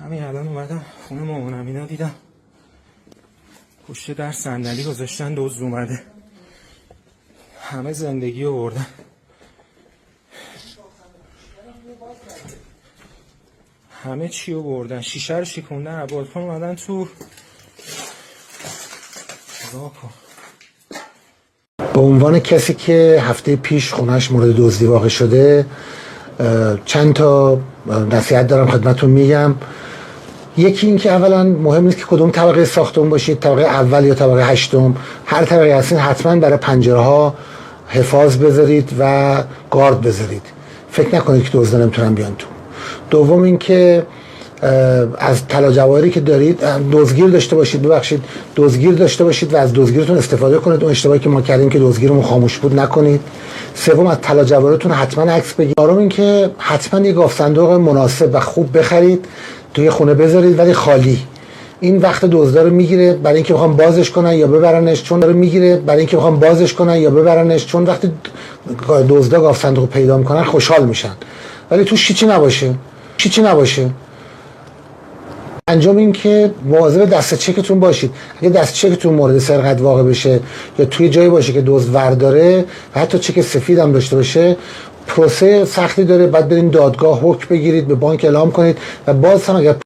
همین الان اومدم خونه مامانم، اینا دیدم پشت در صندلی گذاشتن، دزد اومده، همه زندگی رو بردن. همه چی رو بردن، شیشه رو شکوندن، از بالکن اومدن تو. به عنوان کسی که هفته پیش خونهش مورد دزدی واقع شده، چند تا نصیحت دارم خدمتتون میگم. یکی این که اولا مهم نیست که کدوم طبقه ساختمون باشید، طبقه اول یا طبقه هشتم، هر طبقه هستین حتما برای پنجره ها حفاظ بذارید و گارد بذارید. فکر نکنید که دزدا نمیتونن بیان تو. دوم این که از طلا جواهری که دارید دزدگیر داشته باشید، دزدگیر داشته باشید و از دزدگیرتون استفاده کنید. اون اشتباهی که ما کردیم که دزدگیرمون خاموش بود نکنید. سوم از طلا جواهرتون حتما عکس بگیرید. چهارم این که حتما یه گاف صندوق مناسب و خوب بخرید، توی خونه بذارید ولی خالی. این وقت دزدا رو میگیره برای اینکه بخوام بازش کنن یا ببرنش، چون وقتی دزدا گاف صندوق پیدا میکنن خوشحال میشن ولی توش چیچی نباشه. پنجم این که مواظب دست چکتون باشید. اگه دست چکتون مورد سرقت واقع بشه یا توی جایی باشه که دزد ورداره و حتی چک سفید هم داشته باشه، پروسه سختی داره. بعد برین دادگاه حکم بگیرید، به بانک اعلام کنید و باز هم اگر